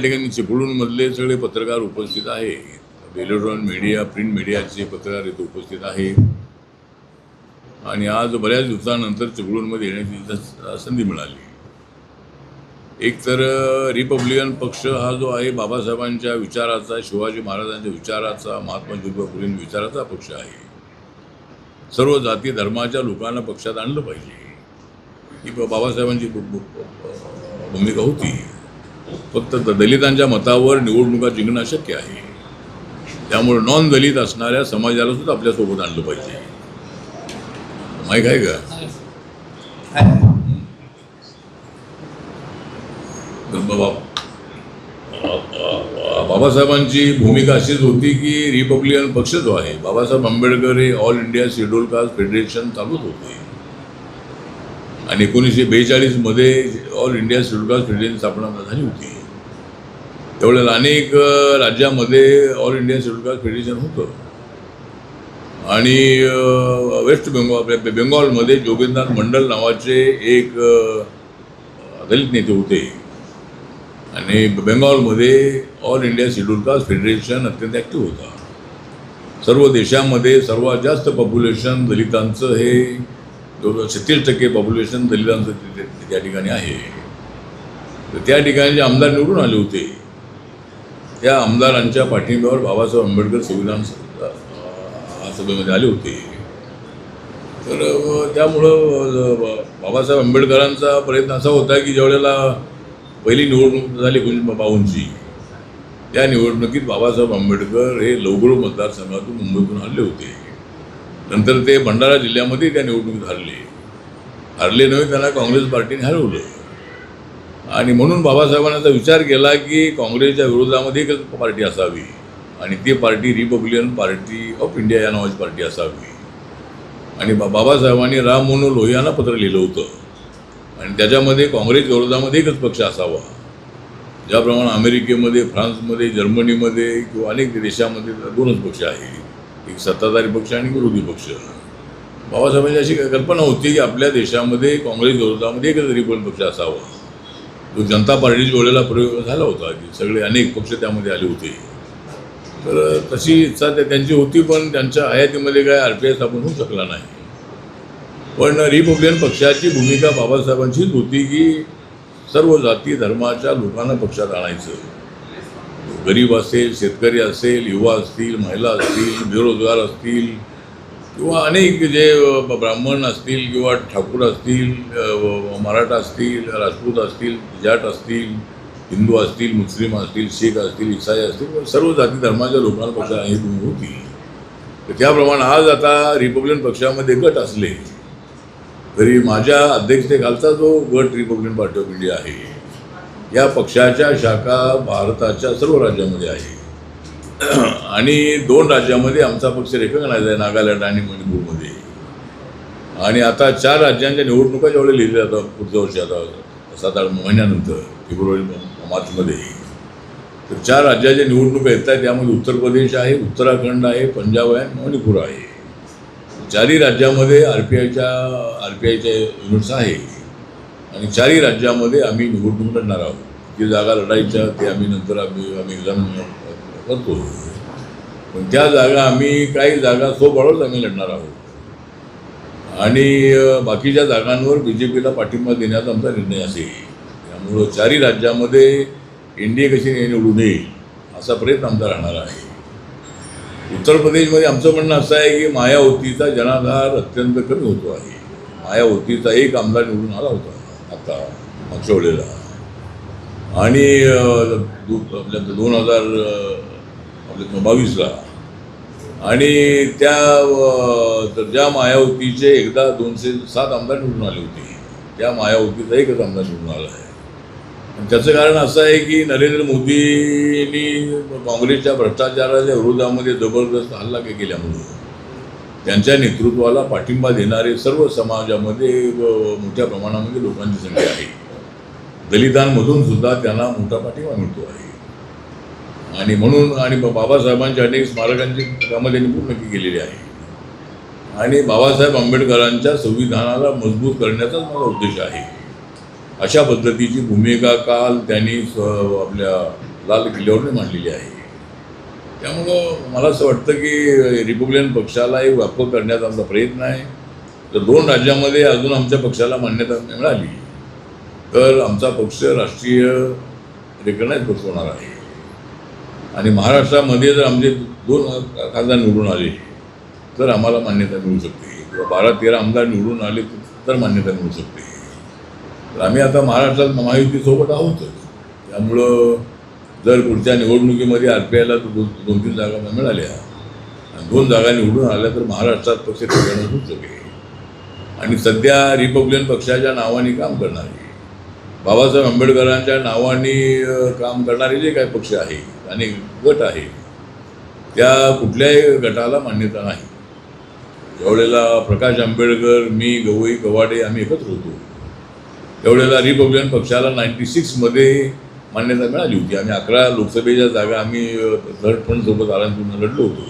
ठिकाणी चिपळूणमधले सगळे पत्रकार उपस्थित आहे. इलेक्ट्रॉनिक मीडिया, प्रिंट मीडियाचे पत्रकार इथे उपस्थित आहे आणि आज बऱ्याच दिवसानंतर चिपळूणमध्ये येण्याची संधी मिळाली. एक तर रिपब्लिकन पक्ष हा जो आहे बाबासाहेबांच्या विचाराचा, शिवाजी महाराजांच्या विचाराचा, महात्मा ज्योतिबा फुलेंच्या विचाराचा पक्ष आहे. सर्व जाती धर्माच्या लोकांना पक्षात आणलं पाहिजे ही बाबासाहेबांची भूमिका होती. फक्त दलितांच्या मतावर निवडणुका जिंकणं अशक्य आहे. त्यामुळे नॉन दलित असणाऱ्या समाजाला सुद्धा आपल्यासोबत आणलं पाहिजे. माहीत आहे का? बाबासाहेबांची भूमिका अशीच होती की रिपब्लिकन पक्ष जो आहे, बाबासाहेब आंबेडकर हे all India schedule caste federation चालूच होते आणि 1942 मध्ये all India schedule caste federation स्थापना झाली होती. त्यावेळेला अनेक राज्यामध्ये all India schedule caste federation होतं आणि वेस्ट बेंगॉलमध्ये जोगेंद्रनाथ मंडल नावाचे एक दलित नेते होते आणि बेंगॉलमध्ये All India schedule caste Federation अत्यंत ॲक्टिव्ह होता. सर्व देशामध्ये सर्वात जास्त पॉप्युलेशन दलितांचं हे 36% पॉप्युलेशन दलितांचं त्या ठिकाणी आहे. तर त्या ठिकाणी जे आमदार निवडून आले होते त्या आमदारांच्या पाठिंब्यावर बाबासाहेब आंबेडकर संविधान सभेमध्ये आले होते. तर त्यामुळं बाबासाहेब आंबेडकरांचा प्रयत्न असा होता की ज्यावेळेला पहिली निवडणूक झाली 1952ची, त्या निवडणुकीत बाबासाहेब आंबेडकर हे लवगुड मतदारसंघातून मुंबईतून हरले होते. नंतर ते भंडारा जिल्ह्यामध्ये त्या निवडणुकीत हरले नव्हे, त्यांना काँग्रेस पार्टीने हरवलं आणि म्हणून बाबासाहेबांचा विचार केला की काँग्रेसच्या विरोधामध्ये एकच पार्टी असावी आणि ती party Republican party of India या नावाची पार्टी असावी. आणि बाबासाहेबांनी राम मनोहर लोहियांना पत्र लिहिलं होतं आणि त्याच्यामध्ये काँग्रेस विरोधामध्ये एकच पक्ष असावा. ज्याप्रमाणे अमेरिकेमध्ये, फ्रान्समध्ये, जर्मनीमध्ये किंवा अनेक देशामध्ये 2च पक्ष आहे, एक सत्ताधारी पक्ष आणि विरोधी पक्ष. बाबासाहेबांची अशी कल्पना होती की आपल्या देशामध्ये काँग्रेस विरोधामध्ये एकच रिपब्लिकन पक्ष असावा. तो जनता पार्टीच्या वेळेला प्रयोग झाला होता की सगळे अनेक पक्ष त्यामध्ये आले होते. तर तशी इच्छा त्यांची होती, पण त्यांच्या हयातीमध्ये काय RPI स्थापन होऊ शकला नाही. पण रिपब्लिकन पक्षाची भूमिका बाबासाहेबांचीच होती की सर्व जाती धर्माच्या लोकांना पक्षात आणायचं. गरीब असेल, शेतकरी असेल, युवा असतील, महिला असतील, बेरोजगार असतील किंवा अनेक जे ब्राह्मण असतील किंवा ठाकूर असतील, मराठा असतील, राजपूत असतील, जाट असतील, हिंदू असतील, मुस्लिम असतील, शीख असतील, इसाई असतील, सर्व जाती धर्माच्या लोकांना पक्षात ही भूमिका होती. तर त्याप्रमाणे आज आता रिपब्लिकन पक्षामध्ये गट असले तरी माझ्या अध्यक्षतेखालचा जो गट रिपब्लिकन पार्टी ऑफ इंडिया आहे, या पक्षाच्या शाखा भारताच्या सर्व राज्यामध्ये आहे आणि 2 राज्यामध्ये आमचा पक्ष रेकग्नाइज आहे, नागालँड आणि मणिपूरमध्ये. आणि आता 4 राज्यांच्या निवडणुका जेवढे लिहिल्या जातात पुढच्या वर्षी, आता 7-8 महिन्यानंतर फेब्रुवारी मार्चमध्ये, तर 4 राज्याच्या निवडणुका येत आहेत. त्यामध्ये उत्तर प्रदेश आहे, उत्तराखंड आहे, पंजाब आहे, मणिपूर आहे. 4ही राज्यामध्ये RPIच्या युनिट्स आहे आणि 4ही राज्यामध्ये आम्ही निवडणूक लढणार आहोत. जी जागा लढायच्या ते आम्ही नंतर आम्ही एक्झाम करतो, पण त्या जागा काही जागा स्वबळावरच आम्ही लढणार आहोत आणि बाकीच्या जागांवर BJPला पाठिंबा देण्याचा आमचा निर्णय असेल. त्यामुळं 4ही राज्यामध्ये NDA कशी निवडून येईल असा प्रयत्न आमचा राहणार आहे. उत्तर प्रदेशमध्ये आमचं म्हणणं असं आहे की मायावतीचा जनाधार अत्यंत कमी होतो आहे. मायावतीचा एक आमदार निवडून आला होता आता मागच्या वेळेला आणि 2022ला आणि ज्या मायावतीचे एकदा 207 आमदार निवडून आले होते, त्या मायावतीचा एकच आमदार निवडून आला आहे. त्याचं कारण असं आहे की नरेंद्र मोदींनी काँग्रेसच्या भ्रष्टाचाराच्या विरोधामध्ये जबरदस्त हल्ला केल्यामुळे त्यांच्या नेतृत्वाला पाठिंबा देणारे सर्व समाजामध्ये मोठ्या प्रमाणामध्ये लोकांची संख्या आहे. दलितांमधून सुद्धा त्यांना मोठा पाठिंबा मिळतो आहे आणि म्हणून बाबासाहेबांच्या अनेक स्मारकांची कामं त्यांनी पूर्ण केलेली आहे आणि बाबासाहेब आंबेडकरांच्या संविधानाला मजबूत करण्याचाच माझा उद्देश आहे. अशा पद्धतीची भूमिका काल त्यांनी आपल्या लाल किल्ल्यावर मांडलेली आहे. त्यामुळं मला असं वाटतं की रिपब्लिकन पक्षाला एक व्यापक करण्याचा आमचा प्रयत्न आहे. तर 2 राज्यामध्ये अजून आमच्या पक्षाला मान्यता मिळाली तर आमचा पक्ष राष्ट्रीय रेकग्नाइज पक्ष होणार आहे. आणि महाराष्ट्रामध्ये जर आमचे 2 खासदार निवडून आले तर आम्हाला मान्यता मिळू शकते, किंवा 12-13 आमदार निवडून आले तर मान्यता मिळू शकते. तर आम्ही आता महाराष्ट्रात महायुतीसोबत आहोतच. त्यामुळं जर पुढच्या निवडणुकीमध्ये RPIला 2-3 जागा मिळाल्या आणि 2 जागा निवडून आल्या तर महाराष्ट्रात पक्ष ठिकाणी होऊ शकेल. आणि सध्या रिपब्लिकन पक्षाच्या नावाने काम करणारे, बाबासाहेब आंबेडकरांच्या नावाने काम करणारे जे काही पक्ष आहेत आणि गट आहे त्या कुठल्याही गटाला मान्यता नाही. त्यावेळेला प्रकाश आंबेडकर, मी, गवई, कवाडे आम्ही एकत्र होतो. त्यावेळेला रिपब्लिकन पक्षाला 96मध्ये मान्यता मिळाली होती. आम्ही 11 लोकसभेच्या जागा आम्ही थर्ड फ्रंटसोबत अलायन्समधून लढलो होतो.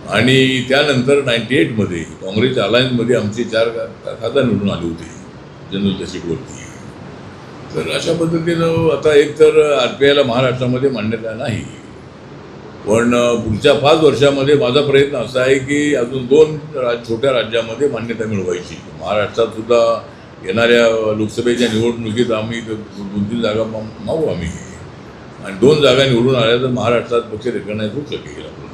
आणि त्यानंतर 98मध्ये काँग्रेसच्या अलायन्समध्ये आमचे 4 खासदार निवडून आले होते जनरलच्या सीटवरती. तर अशा पद्धतीनं आता एकतर RPIला महाराष्ट्रामध्ये मान्यता नाही, पण पुढच्या 5 वर्षामध्ये माझा प्रयत्न असा आहे की अजून 2 छोट्या राज्यामध्ये मान्यता मिळवायची. महाराष्ट्रात सुद्धा येणाऱ्या लोकसभेच्या निवडणुकीत आम्ही 2-3 जागा मागू आम्ही, आणि 2 जागा निवडून आल्या तर महाराष्ट्रात पक्ष रेकग्नाइज होऊ शकेल आपल्याला.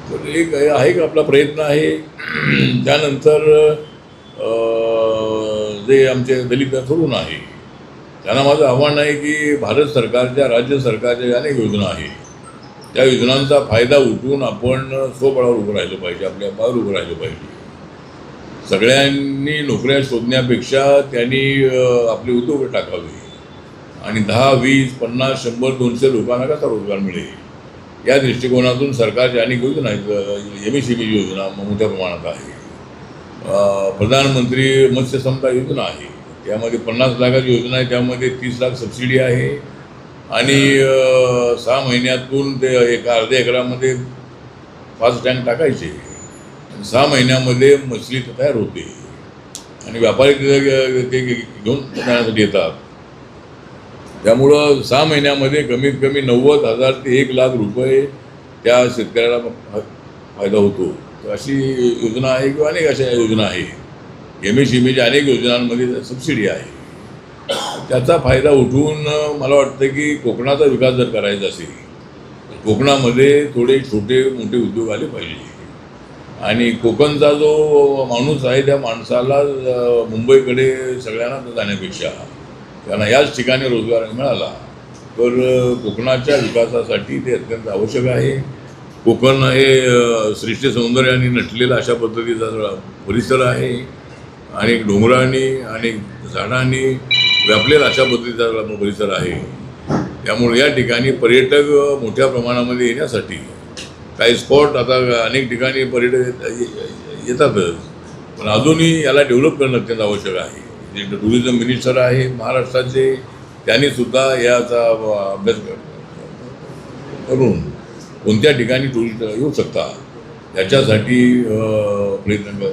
तर एक आहे का आपला प्रयत्न आहे. त्यानंतर जे आमचे दलित तरुण आहे त्यांना माझं आव्हान आहे की भारत सरकारच्या, राज्य सरकारच्या अनेक योजना आहेत, त्या योजनांचा फायदा उठवून आपण स्वबळावर उभं राहिलं पाहिजे, आपल्या पायावर उभं राहिलं पाहिजे. सगळ्यांनी नोकऱ्या शोधण्यापेक्षा त्यांनी आपले उद्योग टाकावे आणि 10, 20, 50, 100, 200 लोकांना कसा रोजगार मिळेल या दृष्टिकोनातून सरकारच्या अनेक योजना आहेत. MSME योजना मोठ्या प्रमाणात आहे. प्रधानमंत्री मत्स्य संपदा योजना आहे, त्यामध्ये 50 लाखाची योजना आहे, त्यामध्ये 30 लाख सबसिडी आहे. आणि 6 महिन्यातून ते अर्ध्या एकरामध्ये 5 टँक टाकायचे, 6 महिन्यामध्ये मछली तयार होते आणि व्यापारी ते घेऊन जाण्यासाठी येतात. त्यामुळं 6 महिन्यामध्ये कमीत कमी 90,000 ते 1 लाख रुपये त्या शेतकऱ्याला फायदा होतो. तर अशी योजना आहे किंवा अनेक अशा योजना आहेत. MSMEच्या अनेक योजनांमध्ये सबसिडी आहे. त्याचा फायदा उठवून मला वाटतं की कोकणाचा विकास जर करायचा असेल, कोकणामध्ये थोडे छोटे मोठे उद्योग आले पाहिजे. आणि कोकणचा जो माणूस आहे त्या माणसाला मुंबईकडे सगळ्यांना जाण्यापेक्षा त्यांना याच ठिकाणी रोजगार मिळाला तर कोकणाच्या विकासासाठी ते अत्यंत आवश्यक आहे. कोकण हे सृष्टी सौंदर्याने नटलेला अशा पद्धतीचा परिसर आहे. अनेक डोंगरांनी अनेक झाडांनी व्यापलेला अशा पद्धतीचा परिसर आहे. त्यामुळे या ठिकाणी पर्यटक मोठ्या प्रमाणामध्ये येण्यासाठी काही स्पॉट आता अनेक ठिकाणी पर्यटक येतातच, पण अजूनही याला डेव्हलप करणं अत्यंत आवश्यक आहे. जे टुरिझम मिनिस्टर आहे महाराष्ट्राचे त्यांनीसुद्धा याचा अभ्यास करून कोणत्या ठिकाणी टुरिस्ट येऊ शकतात याच्यासाठी प्रयत्न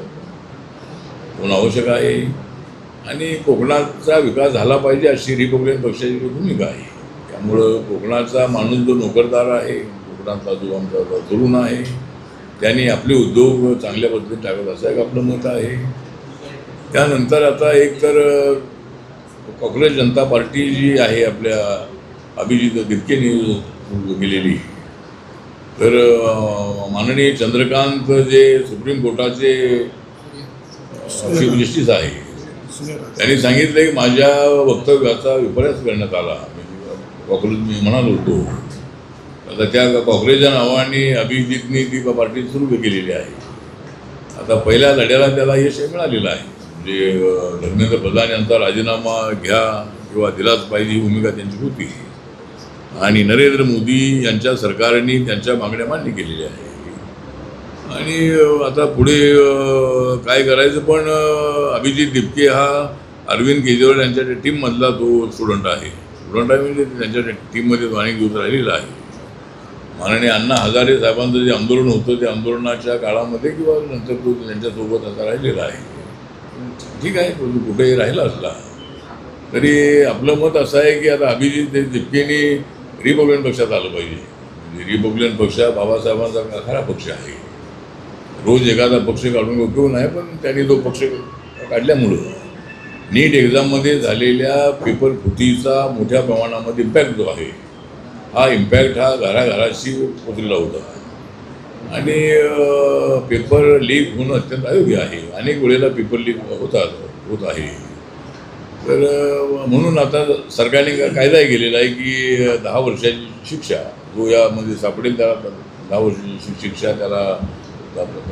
होणं आवश्यक आहे. आणि कोकणाचा विकास झाला पाहिजे अशी रिपब्लिकन पक्षाची भूमिका आहे. त्यामुळं कोकणाचा माणूस जो नोकरदार आहे, कोकणातला जो आमचा तरुण आहे, त्यांनी आपले उद्योग चांगल्या पद्धतीने टाकत असं एक आपलं मत आहे. त्यानंतर आता एक तर काँग्रेस जनता पार्टी जी आहे आपल्या अभिजित दिपकेने गेलेली, तर माननीय चंद्रकांत जे सुप्रीम कोर्टाचे चीफ जस्टिस आहे त्यांनी सांगितलं की माझ्या वक्तव्याचा विपर्यास करण्यात आला. काँग्रेस मी म्हणालो होतो, आता त्या काँग्रेसच्या नावाने अभिजितनी ती पार्टी सुरू केलेली आहे. आता पहिल्या लढ्याला त्याला यश मिळालेलं आहे. म्हणजे धर्मेंद्र प्रधान यांचा राजीनामा घ्या किंवा दिलाच पाहिजे ही भूमिका त्यांची होती आणि नरेंद्र मोदी यांच्या सरकारने त्यांच्या मागण्या मान्य केलेल्या आहे. आणि आता पुढे काय करायचं, पण अभिजित दिपके हा अरविंद केजरीवाल यांच्या टीममधला तो स्टुडंट आहे म्हणजे त्यांच्या टीममध्ये तो अनेक दिवस राहिलेला आहे. माननीय अण्णा हजारे साहेबांचं जे आंदोलन होतं त्या आंदोलनाच्या काळामध्ये किंवा नंतर तो त्यांच्यासोबत आता राहिलेला आहे. ठीक आहे, तो कुठेही राहिला असला तरी आपलं मत असं आहे की आता अभिजित झिपकेनी रिपब्लिकन पक्षात आलं पाहिजे. म्हणजे रिपब्लिकन पक्ष हा बाबासाहेबांचा खरा पक्ष आहे. रोज एखादा पक्ष काढून उपयोग नाही, पण त्यांनी तो पक्ष काढल्यामुळं नीट एक्झाममध्ये झालेल्या पेपर फुटीचा मोठ्या प्रमाणामध्ये इम्पॅक्ट जो आहे, हा इम्पॅक्ट हा घराघराशी पोचलेला होता. आणि पेपर लीक होणं अत्यंत अयोग्य आहे. अनेक वेळेला पेपर लीक होत आहे. तर म्हणून आता सरकारने कायदाही केलेला आहे की 10 वर्षाची शिक्षा जो यामध्ये सापडेल त्याला 10 वर्षाची शिक्षा, त्याला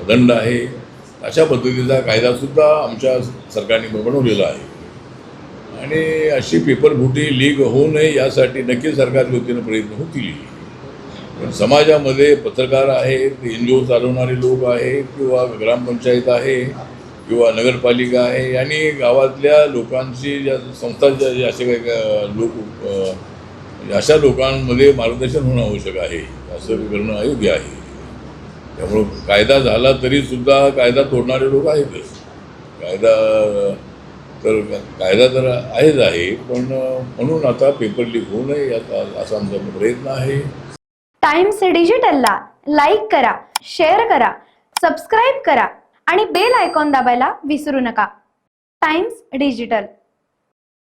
दंड आहे. अशा पद्धतीचा कायदासुद्धा आमच्या सरकारने बनवलेला आहे. आणि अशी पेपर फुटी लीक होऊ नये यासाठी नक्की सरकारच्या वतीनं प्रयत्न होतील. पण समाजामध्ये पत्रकार आहेत, NGO चालवणारे लोक आहेत, किंवा ग्रामपंचायत आहे, किंवा नगरपालिका आहे, आणि गावातल्या लोकांची ज्या संस्थांच्या असे काही लोक, अशा लोकांमध्ये मार्गदर्शन होणं आवश्यक आहे. असं करणं अयोग्य आहे. त्यामुळं कायदा झाला तरीसुद्धा कायदा तोडणारे लोक आहेतच. कायदा तर आहेच आहे, पण म्हणून आता पेपर लीक होऊ नये याचा असा आमचा प्रयत्न आहे. टाइम्स डिजिटलला लाईक करा, शेअर करा, सबस्क्राईब करा आणि बेल आयकॉन दाबायला विसरू नका. Times digital.